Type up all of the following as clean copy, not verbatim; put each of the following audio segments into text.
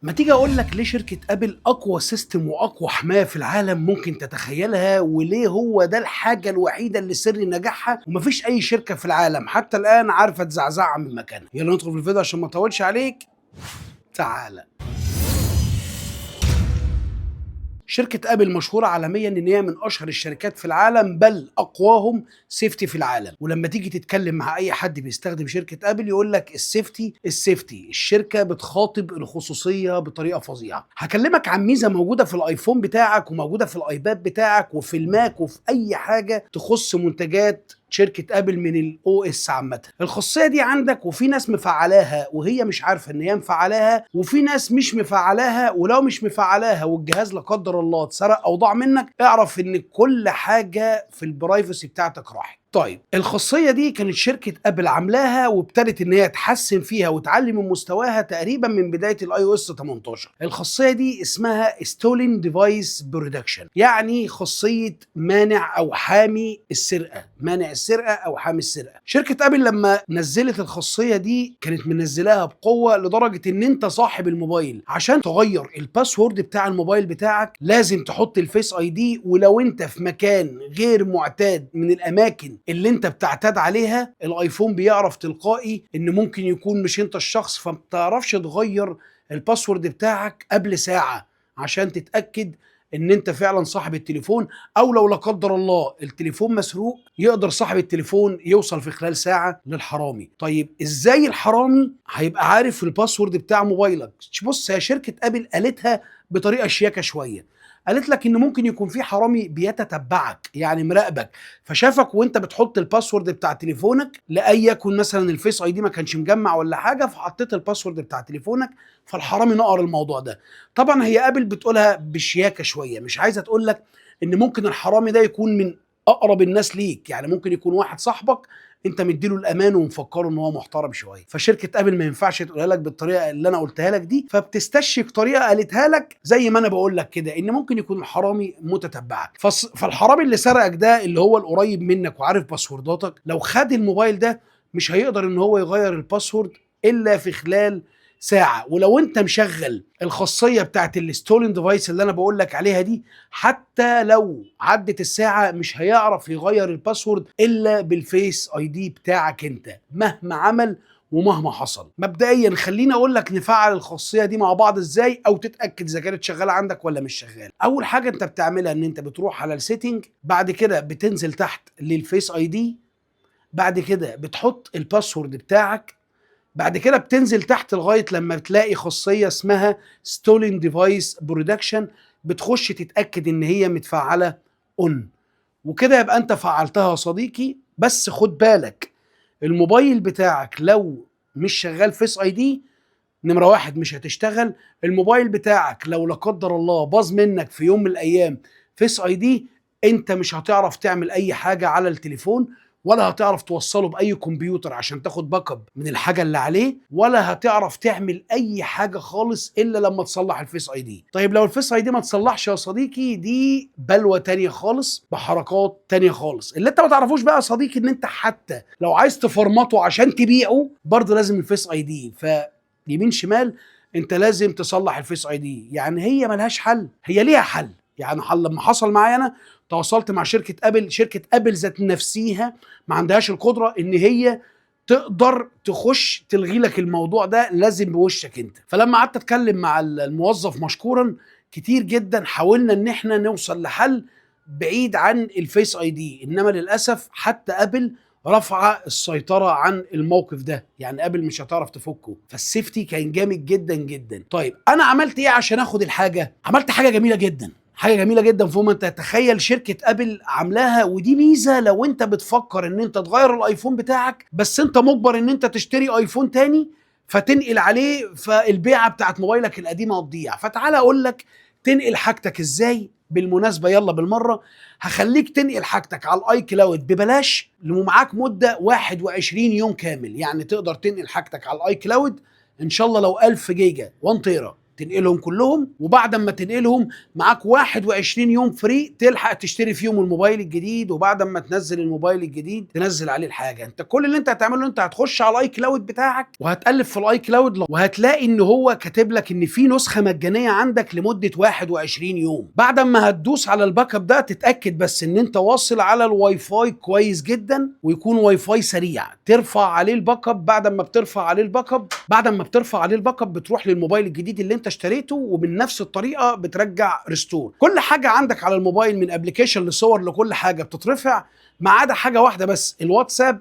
ما تيجي اقول لك ليه شركة ابل اقوى سيستم واقوى حماية في العالم ممكن تتخيلها، وليه هو ده الحاجة الوحيدة اللي سر نجاحها ومفيش اي شركة في العالم حتى الان عارفة تزعزعها من مكانها. يلا ندخل في الفيديو عشان ما اطولش عليك. تعالى. شركة ابل مشهورة عالميا ان هي من اشهر الشركات في العالم، بل اقواهم سيفتي في العالم. ولما تيجي تتكلم مع اي حد بيستخدم شركة ابل يقول لك السيفتي. الشركة بتخاطب الخصوصية بطريقة فظيعة. هكلمك عن ميزة موجودة في الايفون بتاعك وموجودة في الايباد بتاعك وفي الماك وفي اي حاجة تخص منتجات شركة ابل من الاو اس عامة. الخاصية دي عندك وفي ناس مفعلاها وهي مش عارفة ان هي مفعلاها، وفي ناس مش مفعلاها، ولو مش مفعلاها والجهاز لا قدر الله اتسرق او ضاع منك اعرف ان كل حاجة في البرايفسي بتاعتك راحت. طيب الخاصية دي كانت شركة ابل عاملاها وابتدت ان هي تحسن فيها وتعلي من مستواها تقريبا من بداية الاي او اس 18. الخاصية دي اسمها ستولين ديفايس برودكشن، يعني خاصية مانع او حامي السرقة، مانع السرقة او حامي السرقة. شركة ابل لما نزلت الخاصية دي كانت منزلاها بقوة لدرجة ان انت صاحب الموبايل عشان تغير الباسورد بتاع الموبايل بتاعك لازم تحط الفيس اي دي، ولو انت في مكان غير معتاد من الاماكن اللي انت بتعتاد عليها الايفون بيعرف تلقائي ان ممكن يكون مش انت الشخص، فما بتعرفش تغير الباسورد بتاعك قبل ساعة عشان تتأكد ان انت فعلا صاحب التليفون. او لو لا قدر الله التليفون مسروق يقدر صاحب التليفون يوصل في خلال ساعة للحرامي. طيب ازاي الحرامي هيبقى عارف الباسورد بتاع موبايلك؟ بص، يا شركة ابل قالتها بطريقة شياكة شوية. قالت لك ان ممكن يكون في حرامي بيتتبعك، يعني مراقبك، فشافك وانت بتحط الباسورد بتاع تليفونك، لاي يكن مثلا الفيس اي دي ما كانش مجمع ولا حاجه فحطيت الباسورد بتاع تليفونك فالحرامي نقر الموضوع ده. طبعا هي ابل بتقولها بشياكه شويه، مش عايزه تقول لك ان ممكن الحرامي ده يكون من اقرب الناس ليك، يعني ممكن يكون واحد صاحبك انت مديله الامان ومفكره ان هو محترم شويه. فشركه ابل ما ينفعش تقولها لك بالطريقه اللي انا قلتها لك دي، فبتستشك طريقه قالتها لك زي ما انا بقول لك كده ان ممكن يكون الحرامي متتبعك. فالحرامي اللي سرقك ده اللي هو القريب منك وعارف باسورداتك لو خد الموبايل ده مش هيقدر ان هو يغير الباسورد الا في خلال ساعة. ولو انت مشغل الخاصية بتاعت الستولين ديفايس اللي انا بقول لك عليها دي حتى لو عدت الساعة مش هيعرف يغير الباسورد الا بالفيس اي دي بتاعك انت مهما عمل ومهما حصل. مبدئيا خليني اقول لك نفعل الخاصيه دي مع بعض ازاي او تتاكد اذا كانت شغاله عندك ولا مش شغاله. اول حاجه انت بتعملها ان انت بتروح على السيتنج، بعد كده بتنزل تحت للفيس اي دي، بعد كده بتحط الباسورد بتاعك، بعد كده بتنزل تحت لغايه لما بتلاقي خاصيه اسمها ستولين ديفايس برودكشن، بتخش تتاكد ان هي متفعله اون، وكده يبقى انت فعلتها يا صديقي. بس خد بالك الموبايل بتاعك لو مش شغال فيس اي دي نمرة واحد مش هتشتغل. الموبايل بتاعك لو لا قدر الله باظ منك في يوم من الايام فيس اي دي انت مش هتعرف تعمل اي حاجة على التليفون، ولا هتعرف توصله باي كمبيوتر عشان تاخد باك اب من الحاجة اللي عليه، ولا هتعرف تعمل اي حاجة خالص الا لما تصلح الفيس اي دي. طيب لو الفيس اي دي ما تصلحش يا صديقي دي بلوة تانية خالص بحركات تانية خالص. اللي انت ما تعرفوش بقى يا صديقي ان انت حتى لو عايز تفرمطه عشان تبيعه برضه لازم الفيس اي دي، يمين شمال انت لازم تصلح الفيس اي دي. يعني هي ملهاش حل، هي ليها حل. يعني لما حصل معايا انا تواصلت مع شركة ابل، شركة ابل ذات نفسيها ما عندهاش القدرة ان هي تقدر تخش تلغي لك الموضوع ده، لازم بوشك انت. فلما قعدت اتكلم مع الموظف مشكورا كتير جدا حاولنا ان احنا نوصل لحل بعيد عن الفيس اي دي، انما للاسف حتى ابل رفع السيطرة عن الموقف ده، يعني ابل مش هتعرف تفكه. فالسيفتي كان جامد جدا جدا. طيب انا عملت ايه عشان اخد الحاجة؟ عملت حاجة جميلة جدا، حاجة جميلة جدا فوق ما انت تتخيل شركة ابل عاملاها. ودي ميزة لو انت بتفكر ان انت تغير الايفون بتاعك بس انت مجبر ان انت تشتري ايفون تاني فتنقل عليه، فالبيعة بتاعت موبايلك القديمة هتضيع. فتعال اقول لك تنقل حاجتك ازاي. بالمناسبة يلا بالمرة هخليك تنقل حاجتك على الاي كلاود ببلاش ومعاك مدة 21 يوم كامل، يعني تقدر تنقل حاجتك على الاي كلاود ان شاء الله لو 1000 جيجا 1 تيرا تنقلهم كلهم، وبعد ما تنقلهم معاك 21 يوم فري تلحق تشتري فيهم الموبايل الجديد، وبعد ما تنزل الموبايل الجديد تنزل عليه الحاجه. انت كل اللي انت هتعمله انت هتخش على الاي كلاود بتاعك وهتقلب في الاي كلاود وهتلاقي ان هو كاتب لك ان في نسخه مجانيه عندك لمده 21 يوم. بعد ما هتدوس على الباك اب ده تتاكد بس ان انت واصل على الواي فاي كويس جدا، ويكون واي فاي سريع، ترفع عليه الباك اب. بعد ما بترفع عليه الباك اب بتروح للموبايل الجديد اللي انت اشتريته، وبنفس الطريقه بترجع ريستور. كل حاجه عندك على الموبايل من ابلكيشن لصور لكل حاجه بتترفع، ما عدا حاجه واحده بس،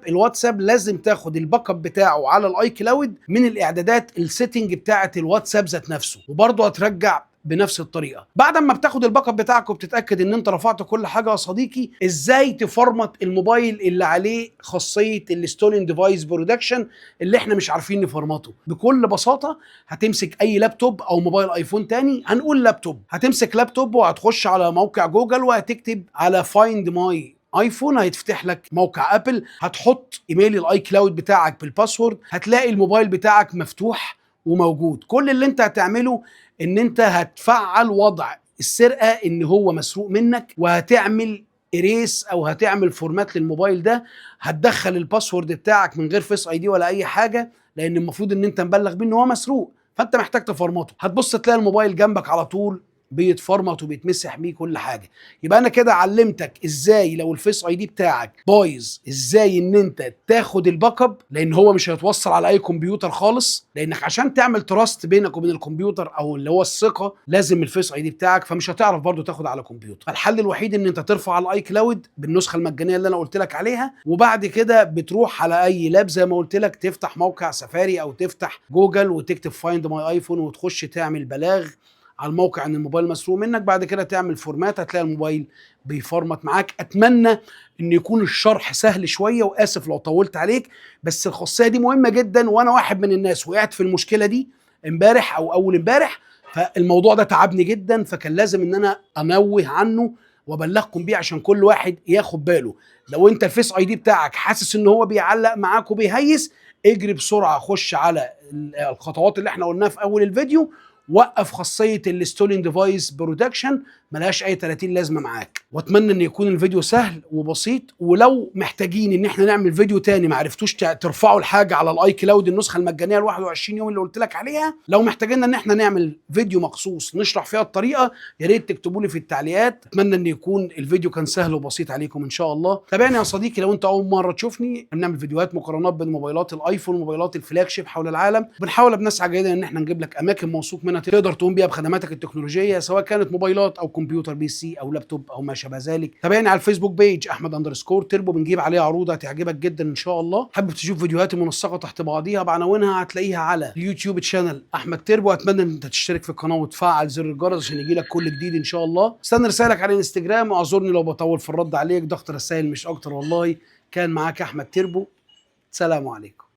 الواتساب لازم تاخد الباك اب بتاعه على الاي كلاود من الاعدادات السيتنج بتاعه الواتساب ذات نفسه، وبرضه هترجع بنفس الطريقه. بعد ما بتاخد الباك اب بتاعك وبتتاكد ان انت رفعت كل حاجه يا صديقي، ازاي تفرمت الموبايل اللي عليه خاصيه الستولين ديفايس بروتكشن اللي احنا مش عارفين نفرمته؟ بكل بساطه هتمسك اي لابتوب او موبايل ايفون تاني، هنقول لابتوب، هتمسك لابتوب وهتخش على موقع جوجل وهتكتب على فايند ماي ايفون، هيتفتح لك موقع ابل، هتحط ايميل الاي كلاود بتاعك بالباسورد، هتلاقي الموبايل بتاعك مفتوح وموجود. كل اللي انت هتعمله ان انت هتفعل وضع السرقه ان هو مسروق منك، وهتعمل اريس او هتعمل فورمات للموبايل ده، هتدخل الباسورد بتاعك من غير فيس اي دي ولا اي حاجه، لان المفروض ان انت مبلغ بيه ان هو مسروق، فانت محتاج تفرمطه. هتبص تلاقي الموبايل جنبك على طول بيتفرمط وبيتمسح بيه كل حاجه. يبقى انا كده علمتك ازاي لو الفيس اي دي بتاعك بايظ ازاي ان انت تاخد الباك اب، لان هو مش هيتوصل على اي كمبيوتر خالص، لانك عشان تعمل تراست بينك وبين الكمبيوتر او اللي هو الثقه لازم الفيس اي دي بتاعك، فمش هتعرف برضو تاخد على كمبيوتر. فالحل الوحيد ان انت ترفع على الاي كلاود بالنسخه المجانيه اللي انا قلت لك عليها، وبعد كده بتروح على اي لاب زي ما قلت لك، تفتح موقع سفاري او تفتح جوجل وتكتب فايند ماي ايفون وتخش تعمل بلاغ على الموقع ان الموبايل مسروق منك. بعد كده تعمل فورمات هتلاقي الموبايل بيفرمت معاك. اتمنى ان يكون الشرح سهل شويه، واسف لو طولت عليك، بس الخاصيه دي مهمه جدا، وانا واحد من الناس وقعت في المشكله دي امبارح او اول امبارح، فالموضوع ده تعبني جدا، فكان لازم ان انا انوه عنه وابلغكم بيه عشان كل واحد ياخد باله. لو انت الفيس اي دي بتاعك حاسس ان هو بيعلق معاك وبيهيس، اجري بسرعه خش على الخطوات اللي احنا قلناها في اول الفيديو، وقف خاصيه الستولين ديفايس بروتكشن، ملهاش اي 30 لازمه معاك. واتمنى ان يكون الفيديو سهل وبسيط، ولو محتاجين ان احنا نعمل فيديو تاني ما عرفتوش ترفعوا الحاجه على الاي كلاود النسخه المجانيه ال 21 يوم اللي قلت لك عليها، لو محتاجين ان احنا نعمل فيديو مخصوص نشرح فيها الطريقه، يا ريت تكتبوا لي في التعليقات. اتمنى ان يكون الفيديو كان سهل وبسيط عليكم ان شاء الله. تابعني يا صديقي لو انت اول مره تشوفني، بنعمل فيديوهات مقارنات بين موبايلات الايفون وموبايلات الفلاج شيب حول العالم، بنحاول بنسعى جدا ان احنا نجيب لك اماكن موثوق منها تقدر تقوم بيها بخدماتك التكنولوجيه، سواء كانت موبايلات او كمبيوتر بي سي او لابتوب او ما شابه ذلك. تابعني على الفيسبوك بيج احمد_تربو، بنجيب عليها عروض هتعجبك جدا ان شاء الله. حابب تشوف فيديوهاتي منسقه تحت بعضيها بعناوينها، هتلاقيها على اليوتيوب تشانل احمد تربو. اتمنى ان انت تشترك في القناه وتفعل زر الجرس عشان يجيلك كل جديد ان شاء الله. استنى رسالك على الانستجرام، واعذرني لو بطول في الرد عليك، ضغط رسائل مش اكتر والله. كان معاك احمد تربو، سلام عليكم.